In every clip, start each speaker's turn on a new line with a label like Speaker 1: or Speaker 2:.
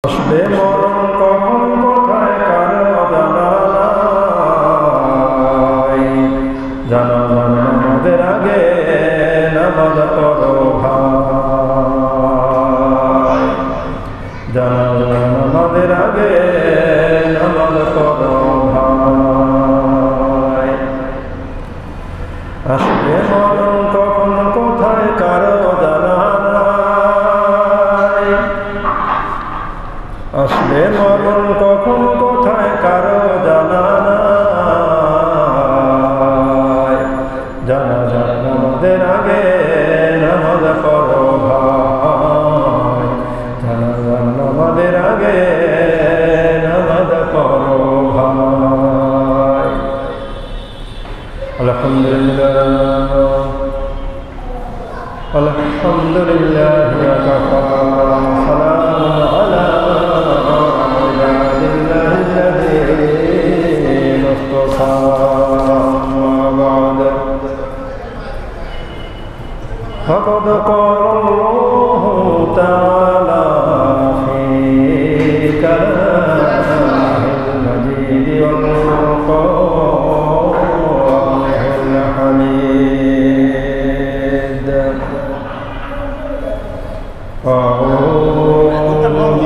Speaker 1: আসবে মরণ কখন কোথায় কারো জানা নাই, জানা নামাজের আগে নামাজ পড়ো ভাই, জানা নামাজের আগে নামাজ পড়ো ভাই। আসবে মরণ কখন কোথায় কারো জানা নাই, আসবে মরণ কখন কোথায় কারো জানা নাই, জানা নামাজের আগে নামাজ পড়ো ভাই, জানা নামাজের আগে নামাজ পড়ো ভাই। আলহামদুলিল্লাহ আলহামদুলিল্লাহ ওয়া সালামুন আলা فقد قال الله تعالى في كلامه المجيد والقرآنه الحميد. أعوذ بالله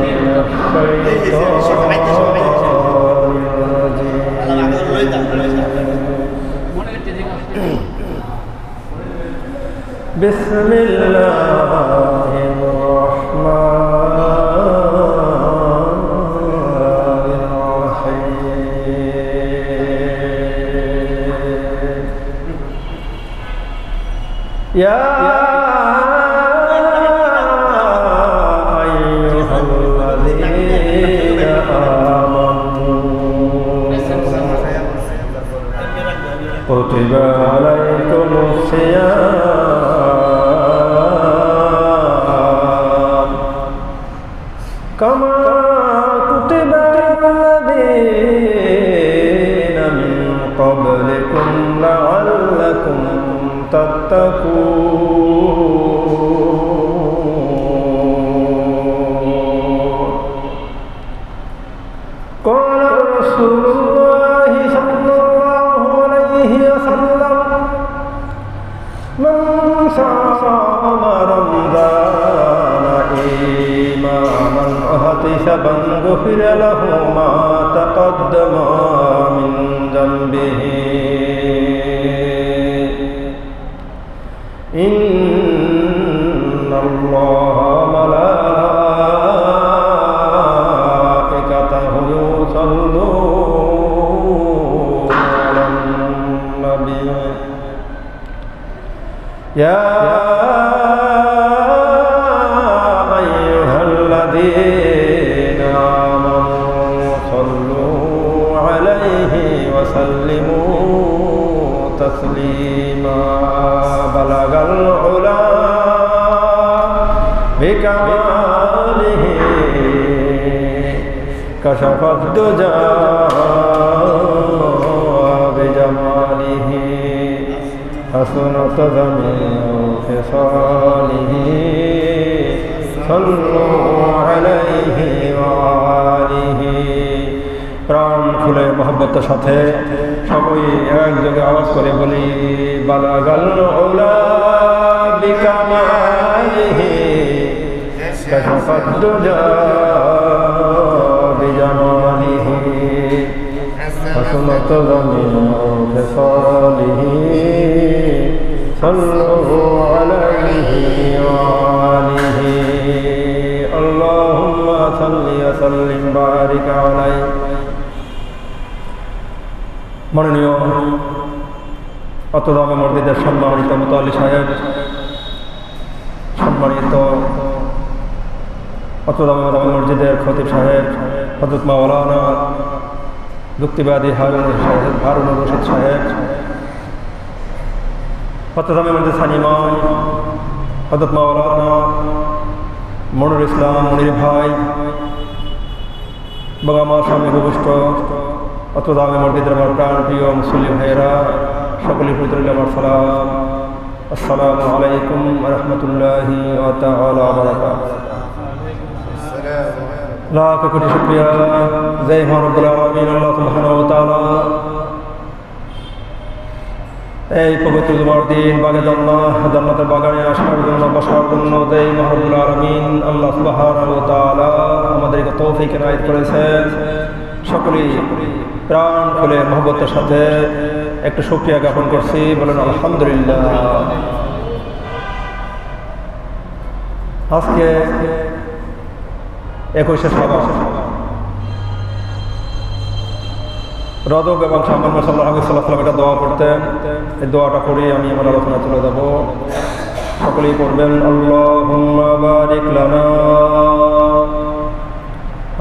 Speaker 1: من الشيطان بسم الله الرحمن الرحيم. يا أيها الذين آمنوا كتب عليكم الصيام كما كتب على الذين من قبلكم لعلكم تتقون. قال رسول الله صلى الله عليه وسلم من صام رمضان إيمانا واحتسابا غفر له ما تقدم من ذنبه إن الله وملائكته يصلون على النبي يا أيها الذين آمنوا صلوا عليه وسلموا تسليما. بلغ العلا بكماله كشف الدجى بجماله حسنت جميع خصاله صلوا عليه وآله. প্রাণ খুলে মহব্বতের সাথে সবাই একযোগে আওয়াজ করে বলি বালাগাল উলা বিকামালিহি কাশাফাদ দুজা বিজামালিহি হাসনাত জামিউ খিসালিহি সাল্লু আলাইহি ওয়া আলিহি. আল্লাহুম্মা সাল্লি ওয়া সাল্লিম বারিক আলাইহি. মাননীয় অতদামে মসজিদের সম্মানিত মুতাল্লি সাহেব, সম্মানিত অতদামে মসজিদের খতিব সাহেব হযরত মাওলানা যুক্তিবাদী হারুন রশিদ সাহেব, অতদামে মসজিদ সানিমা হযরত মাওলানা মনির ইসলাম মনির ভাই এবং আমার সামনে উপবিষ্ট অতদামে মসজিদের আমার প্রাণ প্রিয় মুসলিম ভাইয়েরা, সকলের প্রতি আমার সালাম। আসসালামু আলাইকুম ওয়া রাহমাতুল্লাহি ওয়া তাআলা ওয়া বারাকাতুহু। লাখ কোটি শুকরিয়া, জয় মহান রব্বুল আলামিন আল্লাহ সুবহানাহু ওয়া তাআলা। এই পবিত্র জুমার দিন বাগে জান্নাতের বাগানে আসার জন্য, বসার জন্য জয় মহান রব্বুল আলামিন আল্লাহ সুবহানাহু ওয়া তাআলা আমাদেরকে তৌফিক এনায়েত করেছেন। সকলেই প্রাণ খুলে মহব্বতের সাথে একটু শুকরিয়া জ্ঞাপন করছি, বলেন আলহামদুলিল্লাহ। আজকে 21শে শাবান, রজব এবং শাবান মাস আল্লাহ সাল্লাল্লাহু আলাইহি ওয়াসাল্লাম এটা দোয়া করতেন। এই দোয়াটা করি আমি আমার আলোচনা চলে যাব। সকলেই পড়বেন, আল্লাহুম্মা বারিক লানা,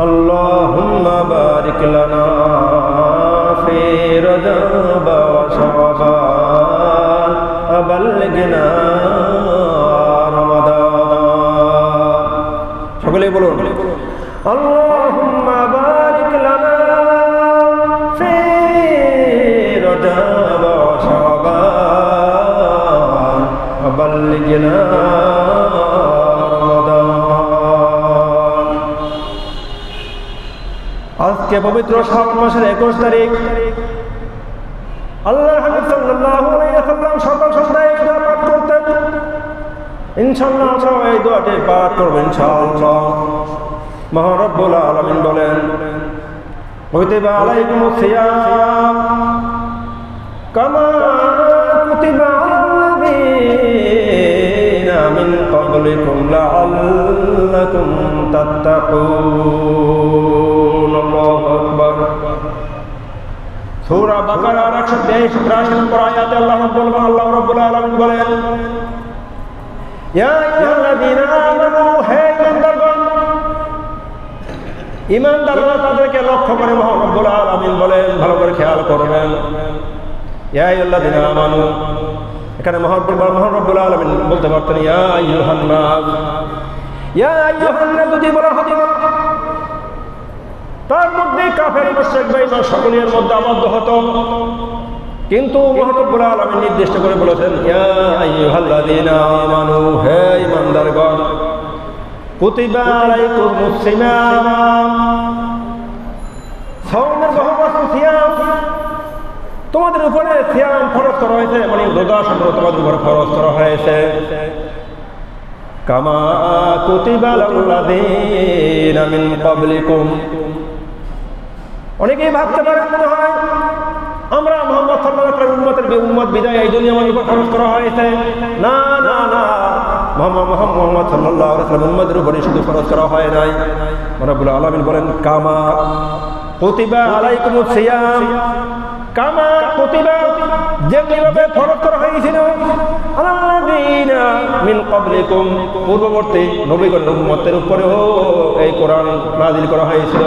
Speaker 1: আল্লাহুম্মা বারিক লানা ফি রজব ওয়া শাবান আবাল্লিগনা রমাদান। সকলেই বলুন, আল্লাহুম্মা বারিক লানা ফি রজব ওয়া শাবান আবাল্লিগনা রমাদান। আজকে পবিত্র শাবান মাসের 21 তারিখ। আল্লাহর হাবিব সাল্লাল্লাহু আলাইহি ওয়াসাল্লাম সকাল সন্ধ্যায় এই দোয়া পাঠ করতেন। ইনশাআল্লাহ আমরা এই দোয়াটি পাঠ করব ইনশাআল্লাহ। মহান রব্বুল আলামিন বলেন, কুতিবা আলাইকুমুস সিয়াম কামা কুতিবা আলাল্লাযীনা মিন ক্বাবলিকুম লাআল্লাকুম তাত্তাকুন। আল্লাহু আকবার। সূরা বাকারার 123 নম্বর আয়াতে আল্লাহ রাব্বুল আলামিন বলেন, ইয়া আইয়ুহাল্লাযীনা আমানু, হে ঈমানদারগণ। ঈমানদাররা তাদেরকে লক্ষ্য করে মহান রব্বুল আলামিন বলেন, ভালো করে খেয়াল করবেন, ইয়া আইয়ুহাল্লাযীনা আমানু। এখানে মহান রব্বুল আলামিন বলতে পারতেন ইয়া আইয়ুহান নাস। ইয়া আইয়ুহান নাস যদি বলা হতো, তার মধ্যে কাফের মুশরিক বেঈমান সকলের মধ্যে আবদ্ধ হতো। কিন্তু মহান রব্বুল আলামিন নির্দিষ্ট করে বলেছেন, ইয়া আইয়ুহাল্লাযীনা আমানু, হে ঈমানদারগণ। কুতিবা আলাইকুমুস সিয়াম, সাওমের বহুবচন সিয়াম, তোমাদের উপরে সিয়াম ফরজ করা হয়েছে, মানে রোজা সম্পর্কে তোমাদের উপরে ফরজ করা হয়েছে। কামা কুতিবা আলাল্লাযীনা মিন ক্বাবলিকুম। অনেকেই ভাবতে পারে মনে হয় আমরা মুহাম্মদ সাল্লাল্লাহু আলাইহি ওয়াসাল্লামের উম্মত বিদায় এই দুনিয়া আমাদের উপর খরচ করা হয়েছে। না না না, মুহাম্মদ সাল্লাল্লাহু আলাইহি ওয়াসাল্লামের উম্মতের উপরে শুধু খরচ করা হয় নাই। রব্বুল আলামিন বলেন, কামা কুতিবা আলাইকুমুস সিয়াম, কামা কুতিবা, যেভাবে ফরজ করা হয়েছিল আলাল্লাযীনা মিন ক্বাবলিকুম, পূর্ববর্তী নবীগণ উম্মতের উপরেও এই কোরআন নাযিল করা হয়েছিল।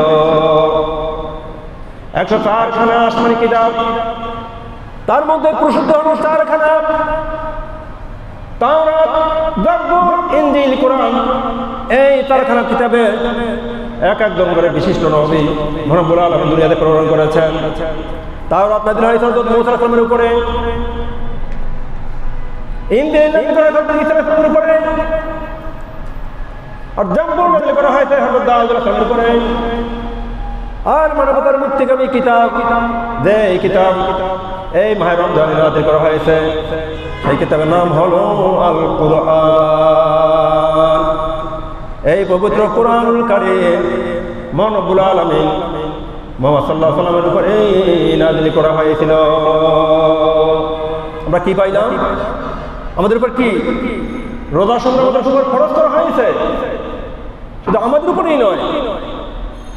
Speaker 1: 104 খানা আসমানি কিতাব, তার মধ্যে প্রসিদ্ধ হল 4 খানা, তাওরাত, জাবুর, ইনজিল, কোরআন। এই 4 খানা কিতাবে এক একজন করে বিশিষ্ট নবী মহান রব্বুল আলামিন দুনিয়াতে প্রেরণ করেছেন। তাওরাত নাযিল হয়েছে হযরত মূসা আলাইহিস সালামের উপরে, ইনজিল নাযিল করা হয়েছে ঈসা আলাইহিস সালামের উপরে, আর জাবুর নাযিল করা হয়েছে হযরত দাউদ আলাইহিস সালামের উপরে। আর মানবতার মুক্তিগামী কিতাব, যে এই কিতাব এই মাহে রমজানে নাযিল করা হয়েছে, সেই কিতাবের নাম হলো আল কুরআন। এই পবিত্র কুরআনুল কারীম মহান রব্বুল আলামিন মুহাম্মদ সাল্লাল্লাহু আলাইহি ওয়াসাল্লামের উপরে নাযিল করা হয়েছিল। আমরা কি পাইলাম? আমাদের উপর কি রোজা সম্পর্কে খরচ করা হয়েছে। শুধু আমাদের উপরেই নয়,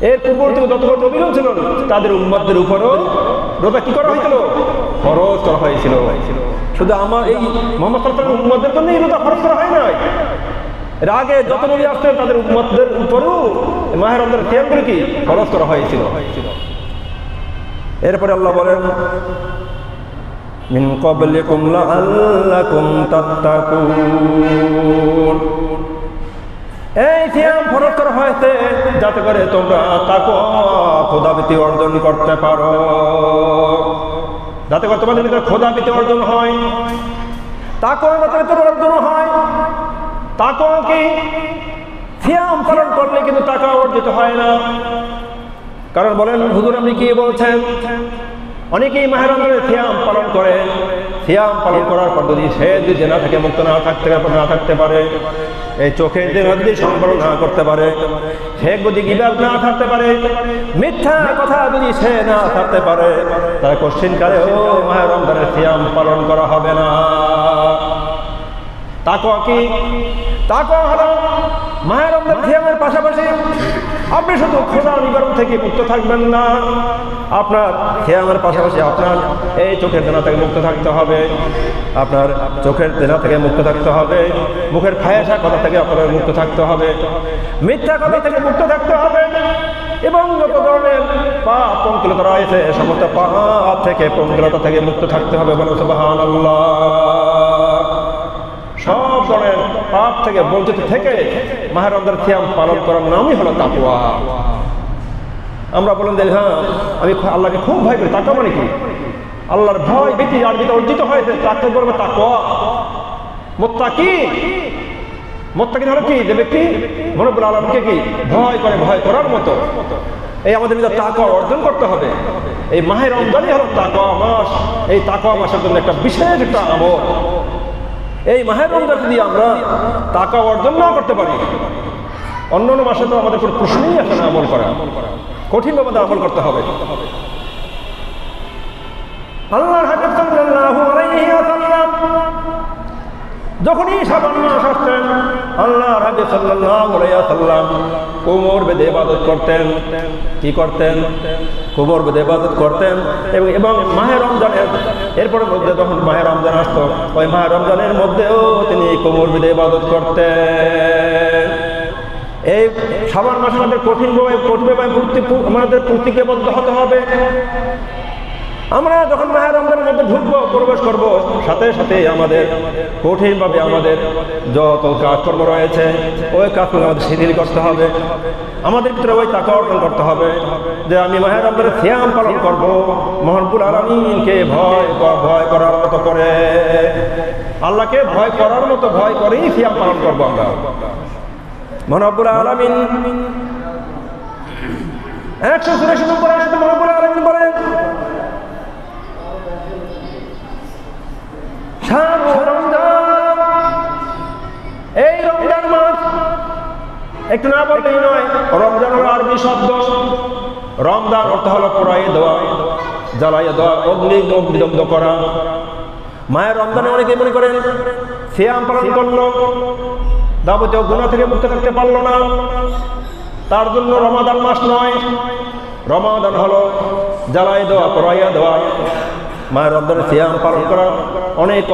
Speaker 1: এর পূর্ববর্তী যত নবীগণ ছিলেন তাদের উম্মতদের উপরও রোজা কি করা হয়েছিল? ফরজ করা হয়েছিল। শুধু আমার এই মুহাম্মদ সাল্লাল্লাহু আলাইহি ওয়াসাল্লামের উম্মতদের জন্য এই রোজা ফরজ করা হয় নাই। এর আগে যত নবী আসছেন তাদের উম্মতদের উপরও মাহে রমজানের সিয়ামগুলো কি ফরজ করা হয়েছিল। এরপরে আল্লাহ বলেন, মিন ক্বাবলিকুম লাআল্লাকুম তাত্তাকুন। এই সিয়াম ফরজ করা হয়েছে যাতে করে তোমরা তাকওয়া খোদাভীতি অর্জন করতে পারো, যাতে করে তোমাদের ভিতরে খোদাভীতি অর্জন হয়। তাকওয়ার মাধ্যমে তো অর্জন হয়। তাকওয়া কি সিয়াম পালন করলে কিন্তু তাকওয়া অর্জিত হয় না। কারণ বলেন হুজুর আপনি কি বলছেন? অনেকেই মাহে রমজানের সিয়াম পালন করে, সিয়াম পালন করার পর যদি সে যদি জেনা থেকে মুক্ত না থাকতে পারে, এই চোখের জেনা যদি সম্পর্ক না করতে পারে, সে যদি গিবাদ না থাকতে পারে, মিথ্যা কথা যদি সে না থাকতে পারে, তার কোশ্চিন কালেও মাহে রমজানের সিয়াম পালন করা হবে না। তাকওয়া কি? তাকওয়া হলো মাহে রমজান সিয়ামের পাশাপাশি আপনি শুধু ক্ষুধা নিবারণ থেকে মুক্ত থাকবেন না, আপনার সিয়ামের পাশাপাশি আপনার এই চোখের দেনা থেকে মুক্ত থাকতে হবে, আপনার চোখের দেনা থেকে মুক্ত থাকতে হবে, মুখের ফায়াসা কথা থেকে আপনার মুক্ত থাকতে হবে, মিথ্যা কথা থেকে মুক্ত থাকতে হবে, এবং যত ধরনের পাপ পঙ্কিলতা রয়েছে সমস্ত পাপ থেকে পঙ্কিলতা থেকে মুক্ত থাকতে হবে। বলে সুবহানাল্লাহ। সব ধরনের পাপ থেকে বঞ্চিত থেকে মাহে রমজানের সিয়াম পালন করার নামই হলো তাকওয়া। আমরা বলেন যে হ্যাঁ আমি আল্লাহকে খুব ভয় করি, তাকওয়া মানে কি? আল্লাহর ভয় ব্যক্তি যার ভিতরে অর্জিত হয়েছে তাকে বলবে তাকওয়া। মুত্তাকিন, মুত্তাকিন হলো কি? যে ব্যক্তি রব্বুল আলামিনকে কি ভয় করে, ভয় করার মতো। এই আমাদের ভিতরে তাকওয়া অর্জন করতে হবে। এই মাহে রমজানই হলো তাকওয়া মাস। এই তাকওয়া মাসের জন্য একটা বিশেষ একটা আমল। এই মাহে রমজান যদি আমরা তাকওয়া অর্জন না করতে পারি, অন্যান্য মাসে তো আমাদের কোনো প্রশ্নই আসে না আমল করা, কঠিনভাবে আমল করতে হবে। আল্লাহর হাবিব সাল্লাল্লাহু আলাইহি ওয়াসাল্লাম যখনই শাবান মাস আসতেন, আল্লাহর হাবিব সাল্লাল্লাহু আলাইহি ওয়াসাল্লাম কোমর বেঁধে ইবাদত করতেন। কি করতেন? কোমর বেঁধে ইবাদত করতেন। এবং মাহে রমজানের এরপরে মধ্যে যখন মাহে রমজান আসতো, ওই মাহে রমজানের মধ্যেও তিনি কোমর বেঁধে ইবাদত করতেন। এই শাবান মাসে আমাদের কঠিনভাবে আমাদের প্রতিজ্ঞাবদ্ধ হতে হবে। আমরা যখন মাহে রমজানের মধ্যে ঢুকবো, প্রবেশ করব, সাথে সাথে আমাদের কঠিনভাবে আমাদের যত কাজকর্ম রয়েছে ওই কাজকর্ম আমাদের শিথিল করতে হবে। আমাদের ভিতরে ওই তাকওয়া অর্জন করতে হবে যে আমি মাহে রমজানের সিয়াম পালন করব মহান রব্বুল আলামিনকে ভয় করার মতো করে, আল্লাহকে ভয় করার মতো ভয় করেই সিয়াম পালন করবো আমরা। মহান রব্বুল আলামিন 184 নম্বর আয়াতে মহান রব্বুল আলামিন বলেন, এই রমজান মাস একটু না বললেই নয়। রমজান হলো আরবি শব্দ। রমজান অর্থ হলো পোড়াইয়ে দেওয়া, জ্বালাইয়ে দেওয়া, অগ্নিদগ্ধ করা। মায়ের রমজানে অনেকে মনে করেন সিয়াম পালন করলো, যাবতীয় গুনাহ থেকে মুক্ত থাকতে পারলো না, তার জন্য রমাদান মাস নয়। রমাদান হলো জ্বালাই দেওয়া, পোড়াইয়া দেওয়া। মায়ের রমজানে সিয়াম পালন করা অনেক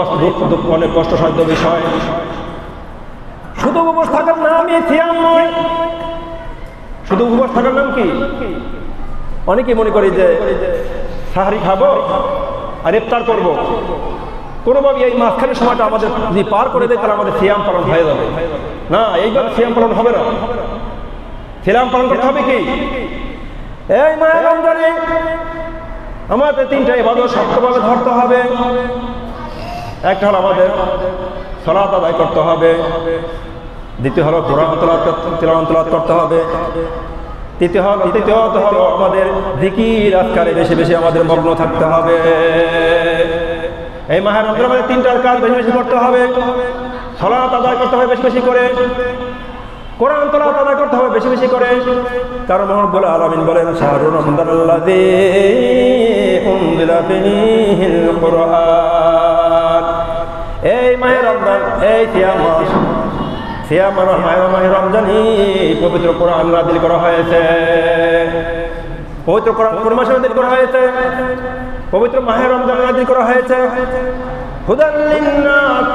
Speaker 1: অনেক কষ্টসাধ্য বিষয়। শুধু উপবাস থাকার নামই সিয়াম নয়। শুধু উপবাস থাকার নাম কি? অনেকে মনে করি যে সাহারি খাবো আর ইফতার করবো, কোনোভাবে এই মাঝখানের সময়টা আমাদের যদি পার করে দেয় তাহলে আমাদের সিয়াম পালন হয়ে যাবে। না, এইবার সিয়াম পালন হবে না। সিয়াম পালন করতে হবে কি? এই মায়ের রমজানে আমাদের 3টা ইবাদত শক্তভাবে ধরতে হবে। একটা হলো আমাদের সালাত আদায় করতে হবে, দ্বিতীয় হলো কোরআন তেলাওয়াত করতে হবে, তৃতীয়ত হলো আমাদের জিকির আজকারে বেশি বেশি আমাদের মগ্ন থাকতে হবে। এই মাহে রমজানে আমাদের 3টার কাজ বেশি বেশি করতে হবে। সালাত আদায় করতে হবে বেশি বেশি করে, কোরআন তেলাওয়াত আদায় করতে হবে বেশি বেশি করে। কারণ মহান রব্বুল আলামিন বলেন, শাহরু রমজানাল্লাযী উনজিলা ফীহিল কুরআন। এই মাহে রমজান, এই সিয়াম মাহে রমজানই পবিত্র কোরআন নাযিল করা হয়েছে। পবিত্র কোরআন কোন মাসে নাযিল করা হয়েছে? পবিত্র মাহে রমজান নাযিল করা হয়েছে। হুদাল লিন্নাস,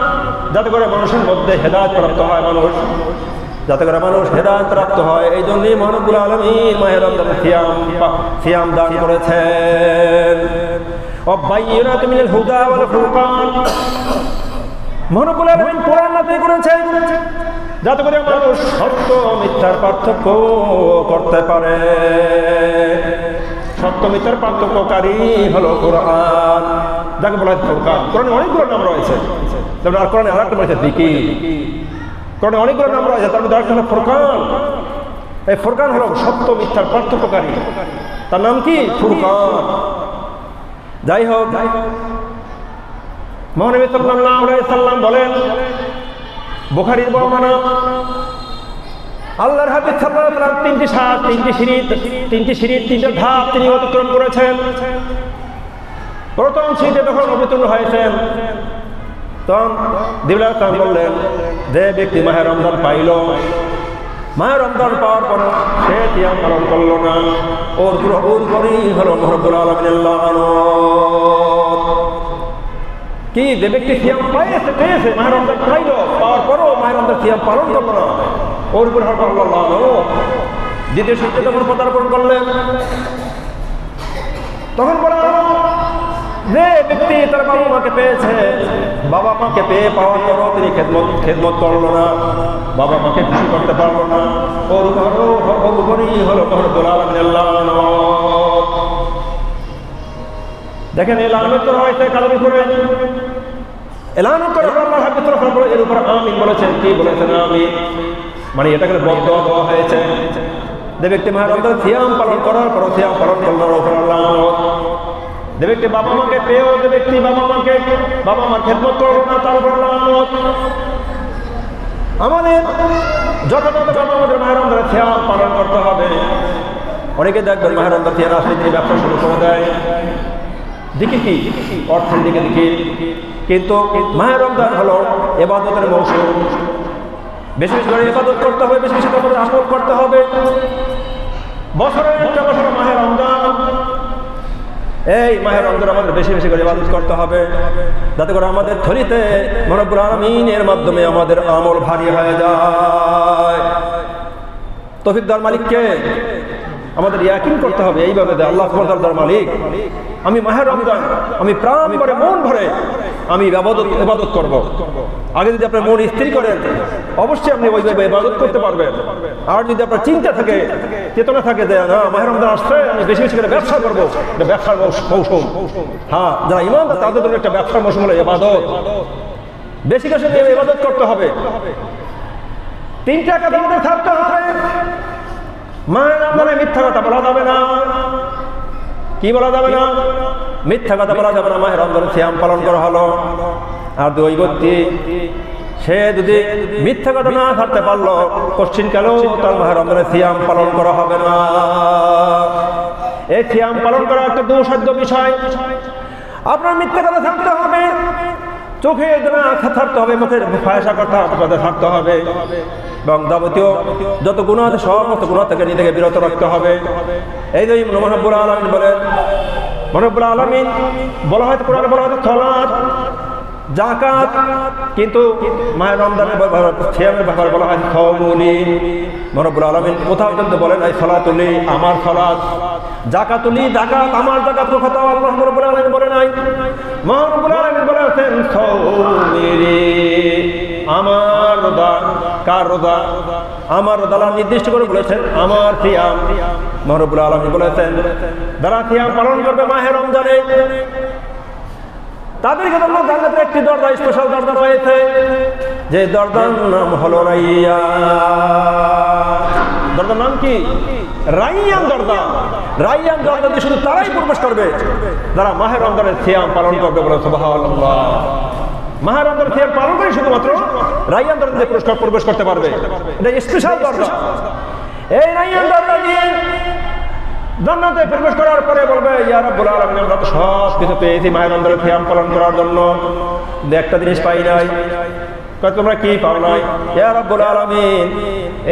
Speaker 1: যাতে করে মানুষের মধ্যে হেদায়েত প্রাপ্ত হয়, যাতে করে মানুষ হেদায়েত প্রাপ্ত হয়। এই জন্যই মহান রব্বুল আলামিন মাহে রমজানে সিয়াম দান করেছেন। ওয়াবাইয়িনাতি মিনাল হুদা ওয়াল ফুরকান, মহান রব্বুল আলামিন কোরআন নাযিল করেছেন যাতে করে মানুষ সত্য মিথ্যার পার্থক্য করতে পারে। সত্য মিথ্যার পার্থক্যকারী হলো কোরআন, যাকে বলা হয় ফুরকান। কোরআনে অনেকগুলো নাম রয়েছে, যেমন আর কোরআনে আরেকটা রয়েছে যিকির। কোরআনে অনেকগুলো নাম রয়েছে, তার মধ্যে আরেকটা হলো ফুরকান। এই ফুরকান হলো সত্য মিথ্যার পার্থক্যকারী, তার নাম কি? ফুরকান। যাই হোক, মহানবী সাল্লাল্লাহু আলাইহি সাল্লাম বলেন, বুখারীর বর্ণনা, আল্লাহর হাবিব সাল্লাল্লাহু আলাইহি ওয়াসাল্লাম তিনটি সাত, তিনটি সিঁড়ির তিনটা ধাপ তিনি অতিক্রম করেছেন। প্রথম সিঁড়িতে যখন অবতীর্ণ হয়েছেন, তখন জিবরাইল আলাইহিস সালাম বললেন, যে ব্যক্তি মাহে রমজান পাইল, মাহে রমজান পাওয়ার পর সে সিয়াম পালন করলো না, ওর উপরই হলো রব্বুল আলামিনের লানত। কি, যে ব্যক্তি সিয়াম পেয়েছে, মাহে রমজান পাইল, পাওয়ার পরও মাহে রমজান সিয়াম পালন করলো না, ওর উপর হলো আল্লাহর লানত। দ্বিতীয় সিঁড়িতে যখন পদার্পণ করলেন, তখন বলা হলো, যে ব্যক্তি তার বাবা মাকে পেয়েছে, বাবা মাকে পেয়ে পাওয়ার পরও তিনি খেদমত করলো না, বাবা মাকে খুশি করতে পারলো না, ওর উপরই হলো রব্বুল আলামিনের লানত। দেখেন, এই লানত করা হয়েছে কাদের উপরে? লানত করা আল্লাহর হাবিব সাল্লাল্লাহু আলাইহি ওয়াসাল্লাম এর উপর আমিন বলেছেন। কি বলেছেন? আমিন। মানে এটাকে বদদোয়া দেওয়া হয়েছে। যে ব্যক্তি মাহে রমজান সিয়াম পালন করার পর সিয়াম পালন করলো, ওর উপর লানত। যে ব্যক্তি বাবা মাকে পেয়েও যে ব্যক্তি বাবা মার খেদমত করলো না, তার উপর লানত। আমাদের যথাযথভাবে আমাদের মাহে রমজান সিয়াম পালন করতে হবে। অনেকে দেখবেন মাহে রমজান সিয়াম আসলে তিনি ব্যবসা শুরু করে দেয়, দেখি কি অর্থের দিকে দেখি, কিন্তু মাহে রমজান হলো ইবাদতের মৌসুম। বেশি বেশি করে ইবাদত করতে হবে, বেশি বেশি করে আমল করতে হবে। বছরের একটা বছর মাহে রমজান, এই মাহে রমজান আমাদের বেশি বেশি করে ইবাদত করতে হবে, যাতে করে আমাদের থলিতে রব্বুল আলামিনের মাধ্যমে আমাদের আমল ভারী হয়ে যায়। তৌফিক দেওয়ার মালিক কে? আমাদের ইয়াকিন করতে হবে এইভাবে যে আল্লাহ সুবহানাহু ওয়া তাআলার মালিক, আমি মাহে রমজান আমি প্রাণ ভরে মন ভরে আমি ইবাদত করব। আগে যদি আপনার মন স্থির করেন, অবশ্যই আপনি ওইভাবে ইবাদত করতে পারবেন। আর যদি আপনার চিন্তা থাকে, চেতনা থাকে যে না মাহে রমজান আসছে, আমি বেশি বেশি করে ব্যবসা করবো, এটা ব্যবসার মৌসুম। হ্যাঁ, যারা ইমানদার তাদের জন্য একটা ব্যবসার মৌসুম হলো ইবাদত। বেশি বেশি ইবাদত করতে হবে। তিনটা কাজ আমাদের থাকতে হবে। মাহে রমজানে মিথ্যা কথা বলা যাবে না। কি বলা যাবে না? মিথ্যা কথা বলা যাবে না। মাহে রমজানে সিয়াম পালন করা হলো, আর দুই ব্যক্তি সে যদি মিথ্যা কথা না ছাড়তে পারলো, কঠিন কালেও তার মাহে রমজানে সিয়াম পালন করা হবে না। এই সিয়াম পালন করা একটা দুঃসাধ্য বিষয়। আপনার মিথ্যা কথা থাকতে হবে, চোখে থাকতে হবে, মুখের ফায়সা কথা থাকতে হবে, এবং যাবতীয় যত গুনাহ আছে সমস্ত গুনাহ থেকে নিজেকে বিরত রাখতে হবে। এই যে রব্বুল আলামিন বলেন, রব্বুল আলামিন বলা হয় কোরআনে বলা হয় সালাত, যাকাত, কিন্তু মাহে রমজানের সিয়ামের ব্যাপারে বলা হয় সাওমুলি। রব্বুল আলামিন কোথাও কিন্তু বলেন এই সালাতুলি আমার সালাত, যাকাতুলি জাকাত আমার জাকাত, কথা আল্লাহ রব্বুল আলামিন বলে নাই। রব্বুল আলামিন বলেছেন সাওমুলি আমার রোজা। কার রোজা? আমার রোজা নির্দিষ্ট করে বলেছেন আমার সিয়াম। রব্বুল আলামিন বলেছেন যারা সিয়াম পালন করবে মাহে রমজানে, তাদেরকে জন্য জান্নাতের একটি দরজা, স্পেশাল দরজা রয়েছে, যে দরজার নাম হলো রাইয়ান। দরজার নাম কি? রাইয়ান দরজা। রাইয়ান দরজা দিয়ে শুধু তারাই প্রবেশ করবে যারা মাহে রমজানের সিয়াম পালন করবে। বলে সুবহানাল্লাহ। মাহে রমজানের সিয়াম পালন করে শুধুমাত্র রাইয়ান দরজা দিয়ে প্রবেশ করতে পারবে। এটা স্পেশাল দরজা। এই রাইয়ান দরজা দিয়ে জান্নাতে প্রবেশ করার পরে বলবে ইয়া রাব্বুল আলামিন, আমরা তো সব কিছু পেয়েছি মাহে রমজানের সিয়াম পালন করার জন্য, একটা জিনিস পাই নাই। তোমরা কি পাও নাই? ইয়া রাব্বুল আলামিন,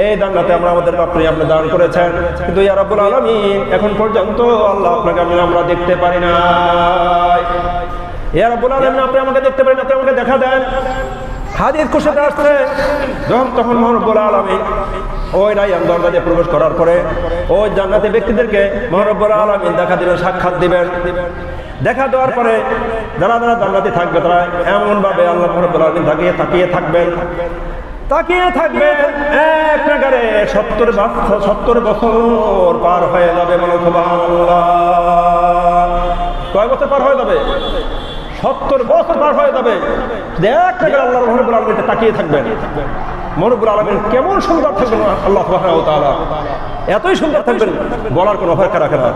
Speaker 1: এই জান্নাতে আমাদের আপনি দান করেছেন, কিন্তু ইয়া রাব্বুল আলামিন এখন পর্যন্ত আল্লাহ আপনাকে আমরা দেখতে পারি নাই। ইয়া রাব্বুল আলামিন, আপনি আমাকে দেখতে পারেন, আপনি আমাকে দেখা দেন। হাদিস কুশতে আসছে, যখন তখন রব্বুল আলামিন ওই রাইয়ান দরজা দিয়ে প্রবেশ করার পরে ওই জান্নাতি ব্যক্তিদেরকে রব্বুল আলামিন দেখা দিবেন, সাক্ষাৎ দিবেন। দেখা দেওয়ার পরে যারা যারা জান্নাতি থাকবে তারা এমন ভাবে আল্লাহ রব্বুল আলামিন তাকিয়ে থাকবেন তাকিয়ে থাকবে এক নাগারে 70 বছর পার হয়ে যাবে। বলো সুবহানাল্লাহ। কয় বছর পার হয়ে যাবে? 70 বছর পার হয়ে যাবে। এক নাগারে আল্লাহ রাব্বুল আলামিন তাকিয়ে থাকবেন। রব্বুল আলামিন কেমন সুন্দর থাকবেন আল্লাহ সুবহানাহু ওয়া তাআলা, এতই সুন্দর থাকবেন বলার কোনো অপেক্ষা রাখে না।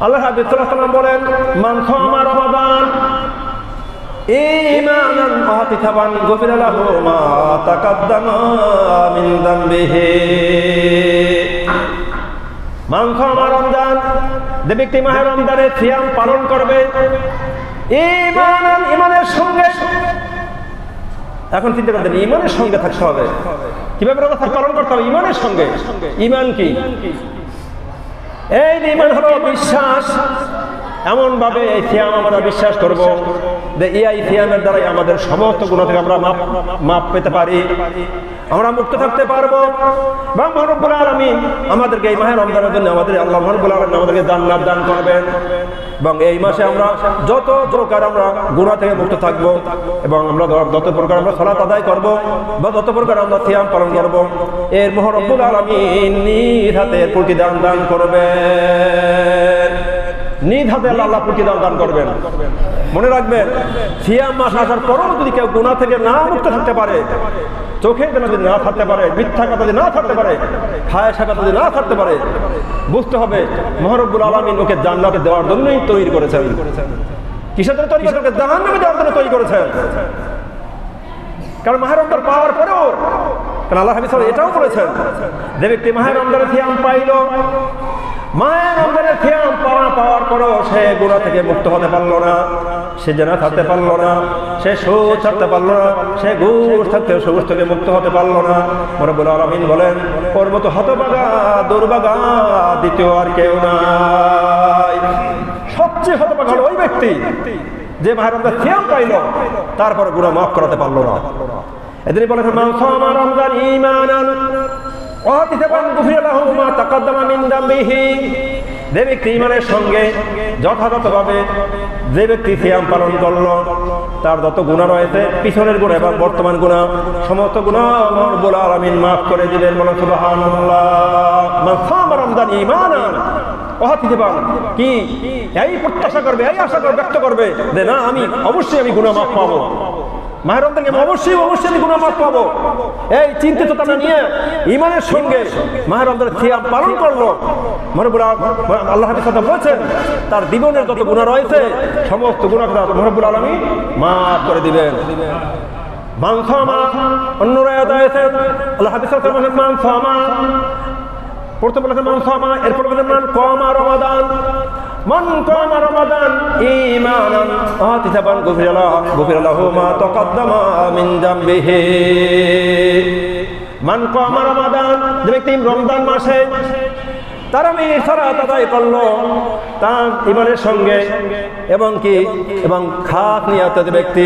Speaker 1: আল্লাহ হাবিব সাল্লাল্লাহু আলাইহি ওয়াসাল্লাম বলেন, মান সামা রমাদান ঈমানান ওয়া ইহতিসাবান গুফিরা লাহু মা তাকাদ্দামা মিন যামবিহি। মান সামা রমজান, যে ব্যক্তি মাহে রমজানের সিয়াম পালন করবে ঈমানান, ঈমানের সঙ্গে। এখন চিন্তা করতেন ঈমানের সঙ্গে থাকতে হবে, কিভাবে রোজা পালন করতে হবে? ঈমানের সঙ্গে। ঈমান কি? এই ঈমান হলো বিশ্বাস। এমন ভাবে এই সিয়াম আমরা বিশ্বাস করব যে এই সিয়ামের দ্বারাই আমাদের সমস্ত গুনাহ থেকে আমরা মাপ পেতে পারি, আমরা মুক্ত থাকতে পারবো। এবং রব্বুল আলামিন আমাদেরকে এই মাহে রমজানের জন্য আল্লাহ রব্বুল আলামিন আমাদেরকে জান্নাত দান করবেন। এবং এই মাসে আমরা যত প্রকার আমরা গুনাহ থেকে মুক্ত থাকবো, এবং আমরা যত প্রকার আমরা সালাত আদায় করব বা যত প্রকার আমরা সিয়াম পালন করব, এর মহান রব্বুল আলামিন নিজ হাতে প্রতিদান দান করবেন। নিজ হাতে আল্লাহ প্রতিদান দান করবেন। মনে রাখবেন, সিয়াম মাস আসার পরেও যদি কেউ গুনাহ থেকে না মুক্ত থাকতে পারে, চোখের জন্য যদি না থাকতে পারে, মিথ্যা কথা যদি না থাকতে পারে, ফাহিশা কথা যদি না থাকতে পারে, বুঝতে হবে মহান রব্বুল আলামিন ওকে জান্নাতে দেওয়ার জন্যই তৈরি করেছেন। কিসের জন্য তৈরি করেছেন? জাহান্নামে দেওয়ার জন্য তৈরি করেছেন। কারণ মাহে রমজান পাওয়ার পরেও, কারণ আল্লাহ হাবিব সাল্লাল্লাহু আলাইহি ওয়াসাল্লাম এটাও বলেছেন, যে ব্যক্তি মাহে রমজানের সিয়াম পাইল, মাহে রমজানের সিয়াম পাওয়ার পরেও সে গুনাহ থেকে মুক্ত হতে পারলো না, সে জেনা ছাড়তে পারলো না, সে সুদ ছাড়তে পারলো না, সে ঘুষ থেকে মুক্ত হতে পারলো না, রব্বুল আলামিন বলেন ওর মতো হতভাগা দুর্ভাগা দ্বিতীয় আর কেউ নাই। সবচেয়ে হতভাগা হলো ওই ব্যক্তি যে মাহে রমজান সিয়াম পাইল, তারপরে গুনাহ মাফ করাতে পারলো না। এদিনই বলেছেন, মান সামা রমজান ঈমানান ওয়া ইহতিসাবান গুফিরা লাহু মা তাকাদ্দামা মিন যামবিহি। যে ব্যক্তি ঈমানের সঙ্গে যথাযথভাবে যে ব্যক্তি সিয়াম পালন করলো, তার যত গুনাহ রয়েছে, পিছনের গুনাহ এবং বর্তমান গুনাহ, সমস্ত গুনাহ রব্বুল আলামিন মাফ করে দিবেন। বলেন সুবহানাল্লাহ। মান সামা রমজান ঈমানান ওয়া ইহতিসাবান, কি এই প্রত্যাশা করবে, এই আশা ব্যক্ত করবে যে না, আমি অবশ্যই গুনাহ মাফ পাবো, মাহে রমজানকে অবশ্যই আমি গুনাহ মাফ পাবো, এই চিন্তিততা নিয়ে ঈমানের সঙ্গে মাহে রমজানের সিয়াম পালন করলো, আল্লাহ হাবিব সাল্লাল্লাহু আলাইহি ওয়াসাল্লাম বলেছেন তার জীবনের যত গুনাহ রয়েছে সমস্ত গুনাহ রব্বুল আলামিন মাফ করে দিবেন। মান সামা, অন্য রায়াত আছে আল্লাহ হাবিব সাল্লাল্লাহু আলাইহি ওয়াসাল্লাম মান সামা, প্রথম বলেছেন মান সামা, এরপর বলেছেন মান কামা রমাদান, মান কামা রমাদান ঈমানান ওয়া ইহতিসাবান গুফিরা লাহু মা তাকাদ্দামা মিন যামবিহি। মান কামা রমাদান, যে ব্যক্তি রমজান মাসে তারাবির সালাত আদায় করলো তার ঈমানের সঙ্গে, এবং খাস নিয়তে যে ব্যক্তি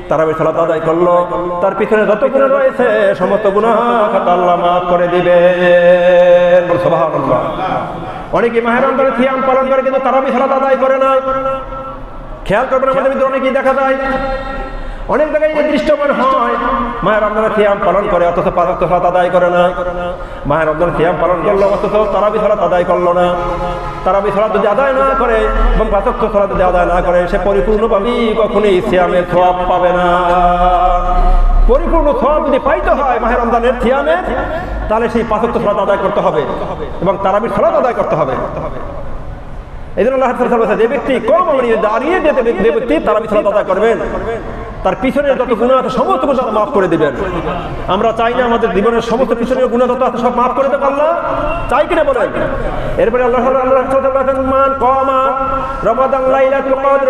Speaker 1: তারাবির সালাত আদায় করলো, তার পিছনে যত গুনাহ রয়েছে সমস্ত গুনাহ খাতা আল্লাহ মাফ করে দিবেন। সুবহানাল্লাহ। অনেকে মাহে রমজানের সিয়াম পালন করে কিন্তু তারাবির সালাত আদায় করে না। খেয়াল করবেন, আমাদের ভিতরে অনেকেই দেখা যায়, অনেক জায়গায় দৃশ্যমান হয় মাহে রমজানের সিয়াম পালন করে অথচ পাঁচ ওয়াক্ত সালাত আদায় করে না। মাহে রমজানের সিয়াম পালন করলো অথচ তারাবি সালাত আদায় করলো না। তারাবি সালাত যদি আদায় না করে এবং পাঁচ ওয়াক্ত সালাত যদি আদায় না করে, সে পরিপূর্ণভাবেই কখনোই সিয়ামের সওয়াব পাবে না। পরিপূর্ণ সওয়াব যদি পাইতে হয় মাহে রমজানের সিয়ামের, তাহলে সেই পাঁচ ওয়াক্ত সালাত আদায় করতে হবে এবং তারাবির সালাত আদায় করতে হবে। এই জন্য আল্লাহ তাআলা বলেছেন, যে ব্যক্তি কম আমলে দাঁড়িয়ে যে ব্যক্তি তারাবি সালাত আদায় করবেন, তার পিছনের যত গুনাহ আছে সমস্ত গুনাহ মাফ করে দিবেন। আমরা চাই না আমাদের জীবনের সমস্ত পিছনের গুনাহ যত আছে সব মাফ করে দেব আল্লাহ? চাই কিনা বলেন? এরপরে আল্লাহ বলেন, মান কামা রমাদান লাইলাতুল কদর,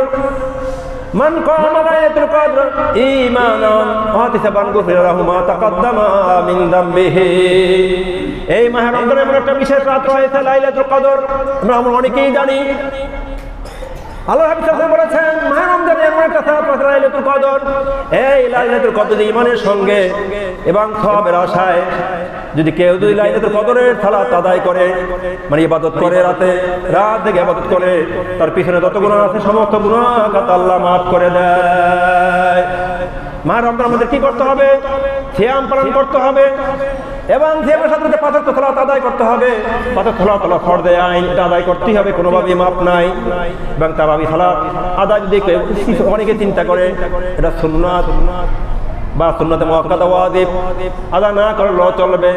Speaker 1: মান কামা লাইলাতুল কদর ঈমানান ওয়া ইহতিসাবান গুফিরা লাহু মা তাকাদ্দামা মিন যামবিহি। এই মাহে রমজানের এমন একটা বিশেষ রাত রয়েছে লাইলাতুল কদর, আমরা অনেকেই জানি। আল্লাহ হাবিব সাল্লাল্লাহু আলাইহি ওয়াসাল্লাম বলেছেন, মাহে রমজানে এমন একটা রাত আছে লাইলাতুল কদর, এই লাইলাতুল কদর ঈমানের সঙ্গে এবং সওয়াবের আশায় যদি কেউ লাইলাতুল কদরের সালাত আদায় করে, মানে ইবাদত করে, রাত থেকে ইবাদত করে, তার পিছনে যত গুনাহ আছে সমস্ত গুনাহ আল্লাহ মাফ করে দেয়। মাহে রমজান আমাদের কি করতে হবে? সিয়াম পালন করতে হবে এবং সিয়ামের সাথে সাথে 5 ওয়াক্ত সালাত আদায় করতে হবে। 5 ওয়াক্ত সালাত হলো ফরজে আইন, এটা আদায় করতেই হবে, কোনোভাবেই মাপ নাই। এবং তারাবি সালাত আদায় যদি অনেকে চিন্তা করে এটা সুন্নাত বা সুন্নাতে মুআক্কাদা ওয়াজিব, আদা না করলেও চলবে।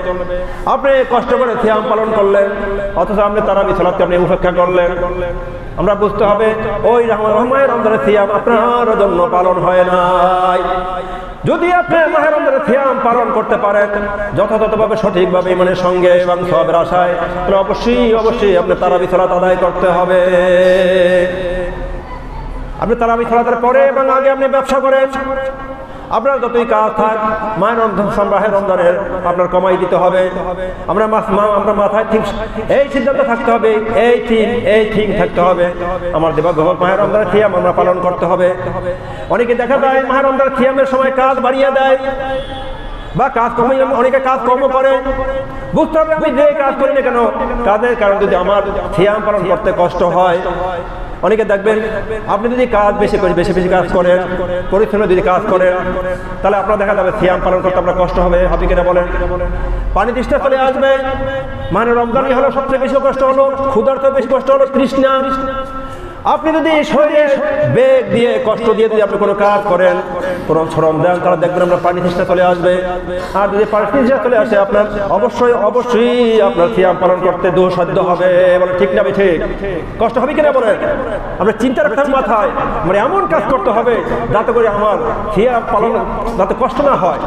Speaker 1: আপনি কষ্ট করে সিয়াম পালন করলেন, অথচ আপনি তারাবি সালাতকে আপনি উপেক্ষা করলেন। আমরা বুঝতে হবে ওই মাহে রমজানের সিয়াম আপনার জন্য পালন হয় নাই। যদি আপনি মাহে রমজানের সিয়াম পালন করতে পারেন যথাযথভাবে, সঠিকভাবে, ইমানের সঙ্গে এবং সওয়াবের আশায়, তাহলে অবশ্যই আপনি তারাবি সালাত আদায় করতে হবে। আপনি তারাবি সালাতের পরে এবং আগে আপনি ব্যবসা করেন, আপনার যতই কাজ থাক মাহে রমজানের আপনার কমাই দিতে হবে। আমরা মাথায় ঠিক এই সিদ্ধান্ত থাকতে হবে, এই ঠিক থাকতে হবে, আমার দেবঘর মাহে রমজানের সিয়াম আমরা পালন করতে হবে। অনেকে দেখা যায় মাহে রমজানের সিয়ামের সময় কাজ বাড়িয়ে দেয় বা কাজ কমে, অনেকে কাজ কমও করে। বুঝতে হবে আমি যে কাজ করি না কেন, কাজের কারণ যদি আমার সিয়াম পালন করতে কষ্ট হয়। অনেকে দেখবেন আপনি যদি কাজ বেশি কাজ করেন, পরিশ্রমে যদি কাজ করেন, তাহলে আপনার দেখা যাবে সিয়াম পালন করতে আপনার কষ্ট হবে। হাবি কিনা বলেন, পানি তৃষ্ণা চলে আসবে। মানে রমজানই হলো সবচেয়ে বেশি কষ্ট হলো, ক্ষুধার তো বেশি কষ্ট হলো তৃষ্ণা। আপনি যদি শরীরে বেগ দিয়ে কষ্ট দিয়ে যদি আপনি কোনো কাজ করেন, কোনো শ্রম দেন, তাহলে দেখবেন আপনার পানি তৃষ্ণা চলে আসবে। আর যদি পানি তৃষ্ণা চলে আসে আপনার অবশ্যই আপনার সিয়াম পালন করতে দুঃসাধ্য হবে। বলে ঠিক না? ঠিক কষ্ট হবে কিনা বলেন? আমরা চিন্তা রাখতে হবে মাথায়, মানে এমন কাজ করতে হবে যাতে করে আমার সিয়াম পালন যাতে কষ্ট না হয়।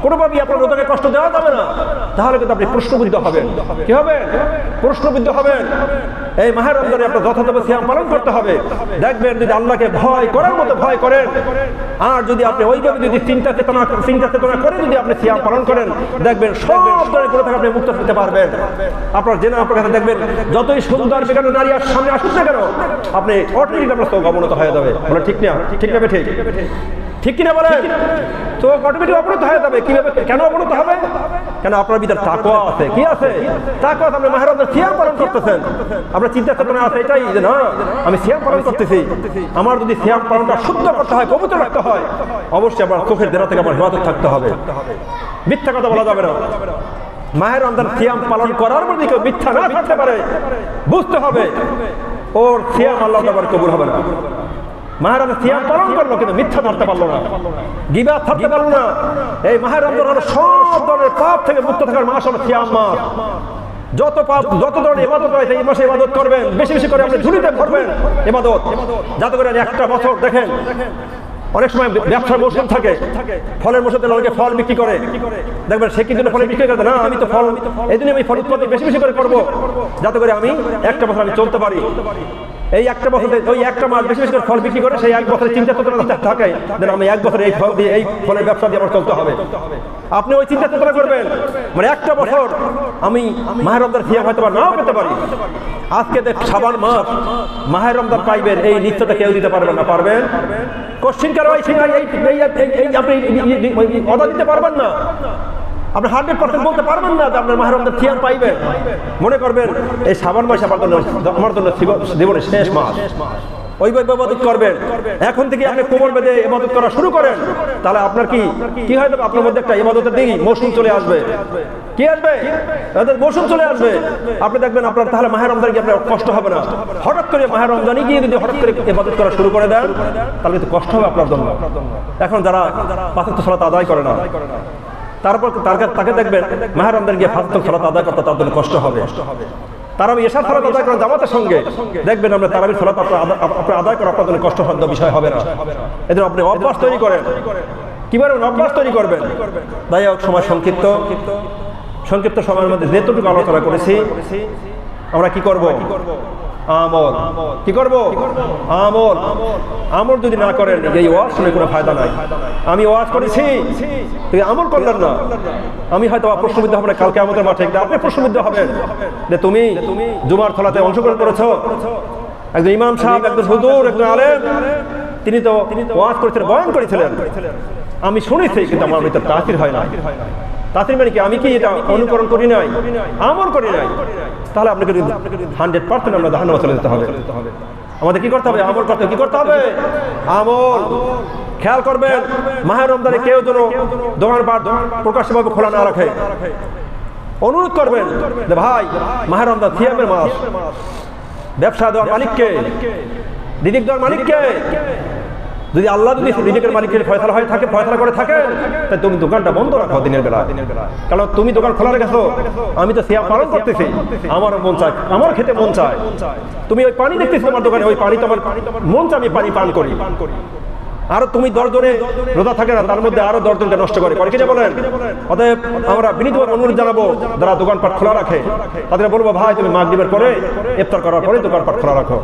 Speaker 1: কোনোভাবেই আপনার রোজাকে কষ্ট দেওয়া যাবে না, তাহলে কিন্তু আপনি প্রশ্নবিদ্ধ হবেন। কি হবে? প্রশ্নবিদ্ধ হবেন। এই মাহে রমজানে আপনার যথাযথ সিয়াম পালন করতে হবে। দেখবেন যদি আল্লাহকে ভয় করার মতো ভয় করেন, আর যদি আপনি ওইভাবে যদি চিন্তা চেতনা করে যদি আপনি সিয়াম পালন করেন, দেখবেন সব ধরনের গুনাহ থেকে আপনি মুক্ত হতে পারবেন। আপনার জেনে আপনার কাছে দেখবেন যতই সুন্দর বেগানো নারী সামনে আসুক না কেন, আপনি অটোমেটিক আপনার চোখ অবনত হয়ে যাবে। বলে ঠিক না? ঠিক না? ঠিক কিনা বলেন? তো অটোমেটিক অবনত হয়ে যাবে। কিভাবে? কেন অবনত হবে? কেন আপনার ভিতরে তাকওয়া আছে। কি আছে? তাকওয়া। আপনি মাহে রমজান সিয়াম পালন করতেছেন, আপনার চিন্তা চেতনা আছে এটাই যে না আমি সিয়াম পালন করতেছি। আমার যদি সিয়াম পালনটা শুদ্ধ করতে হয়, পবিত্র রাখতে হয়, অবশ্যই আমার চোখের দেনা থেকে আমার হেফাজত থাকতে হবে। মিথ্যা কথা বলা যাবে না। মাহে রমজান সিয়াম পালন করার মধ্যে কেউ মিথ্যা না থাকতে পারে, বুঝতে হবে ওর সিয়াম আল্লাহ তাআলা কবুল হবে না। মাহে রমজান সিয়াম পালন করলো কিন্তু মিথ্যা ধরতে পারলো না, গীবত থাকতে পারলো না। এই মাহে রমজান হলো সব ধরনের পাপ থেকে মুক্ত থাকার মাস হলো সিয়াম মাস। যত পাপ, যত ধরনের ইবাদত রয়েছে এই মাসে ইবাদত করবেন, বেশি করে আপনি ঝুলিতে ভরবেন ইবাদত, যাতে করে একটা বছর দেখেন। অনেক সময় ব্যবসার মৌসুম থাকে, ফলের মৌসুমে অনেকে ফল বিক্রি করে, দেখবেন সে কিন্তু ফল বিক্রি করে না, আমি তো ফল এই জন্য আমি ফল উৎপাদন বেশি করে করবো, যাতে করে আমি একটা বছর আমি চলতে পারি। এই একটা বছরে ওই একটা মাস বেশি করে ফল বিক্রি করে সেই এক বছরের চিন্তা চেতনা থাকে, যেন আমি এক বছর এই ফল দিয়ে এই ফলের ব্যবসা দিয়ে আমার চলতে হবে। আপনি ওই চিন্তা চেতনা করবেন, মানে একটা বছর আমি মাহে রমজান সিয়াম হয়তো নাও পেতে পারি। আজকে শাবান মাস, মাহে রমজান পাইবেন, এই নিশ্চয়তা কেউ দিতে পারবেন না। পারবেন? কোশ্চিনকার আপনি অদা দিতে পারবেন না। আপনি 100% বলতে পারবেন না যে আপনার মাহে রমজান সিয়াম পাইবেন। মনে করবেন এই শাবান মাস আমার জন্য জীবনের শেষ মাস, ওইভাবে ইবাদত করবেন। এখন থেকে আপনি কোমর বেঁধে ইবাদত করা শুরু করেন, তাহলে আপনার কি হয় যাবে? আপনার মধ্যে একটা ইবাদতের দিকে মৌসুম চলে আসবে। কি আসবে? মৌসুম চলে আসবে। আপনি দেখবেন আপনার তাহলে মাহে রমজান গিয়ে আপনার কষ্ট হবে না। হঠাৎ করে মাহে রমজানে গিয়ে যদি হঠাৎ করে ইবাদত করা শুরু করে দেন, তাহলে কিন্তু কষ্ট হবে আপনার জন্য। এখন যারা 5 ওয়াক্ত সালাত আদায় করে না, তারপর তাকে দেখবেন মাহে রমজান গিয়ে 5 ওয়াক্ত সালাত আদায় করতে তার জন্য কষ্ট হবে। তারাবি এশার সালাত আদায় করেন জামাতের সঙ্গে, দেখবেন আমরা তারাবির সালাত আপনার আদায় করা আপনার জন্য কষ্টসাধ্য বিষয় হবে না। এদের আপনি অভ্যাস তৈরি করেন। কিভাবে অভ্যাস তৈরি করবেন? তাই হোক, সময় সংক্ষিপ্ত সময়ের মধ্যে যেটুকু আলোচনা করেছি, আমরা কি করব? আমল। কি করব? আমল। আমল যদি না করেন এই ওয়াজ শুনে কোনো ফায়দা নাই। আমি ওয়াজ করেছি, তুই আমল করলেন না, আমি হয়তো প্রশ্নবিদ্ধ হব না কালকে আমাদের মাঠে। আপনি প্রশ্নবিদ্ধ হবেন যে তুমি জুমার খোলাতে অংশগ্রহণ করেছো। একজন ইমাম সাহেব, একজন হুজুর, একজন আলেম, তিনি তো ওয়াজ করেছিলেন, বয়ান করেছিলেন, আমি শুনেছি, কিন্তু আমার ভিতরে তাসির হয় না। তাসির মানে কি? আমি কি এটা অনুকরণ করি নাই, আমল করি নাই। তাহলে আপনাকে 100% আমরা জাহান্নামে চলে যেতে হবে। আমাদের কি করতে হবে? আমল করতে হবে। কি করতে হবে? আমল। খেয়াল করবেন মাহে রমজানে কেউ যেন দোকানপাট প্রকাশ্যভাবে খোলা না রাখে। অনুরোধ করবেন যে ভাই মাহে রমজান সিয়ামের মাস, ব্যবসা দেওয়ার মালিককে, রিজিক দেওয়ার মালিককে। যদি আল্লাহ যদি রিজিকের মালিকের ফয়সালা হয়ে থাকে, ফয়সালা করে থাকে, তাই তুমি দোকানটা বন্ধ রাখো দিনের বেলা। কারণ তুমি দোকান খোলা রেখেছো, আমি তো সিয়াম পালন করতেছি, আমারও মন চায়, আমার খেতে মন চায়। তুমি ওই পানি দেখতেছো তোমার দোকানে, ওই পানি তোমার মন চায় আমি পানি পান করি। আর তুমি 10 জনে রোজা থাকে না, তার মধ্যে আরো 10 জনকে নষ্ট করে কিনা বলেন? অতএব আমরা বিনীতভাবে অনুরোধ জানাবো যারা দোকানপাট খোলা রাখে, তাদের বলবো ভাই তুমি মাগরিবের পরে ইফতার করার পরে দোকানপাট খোলা রাখো।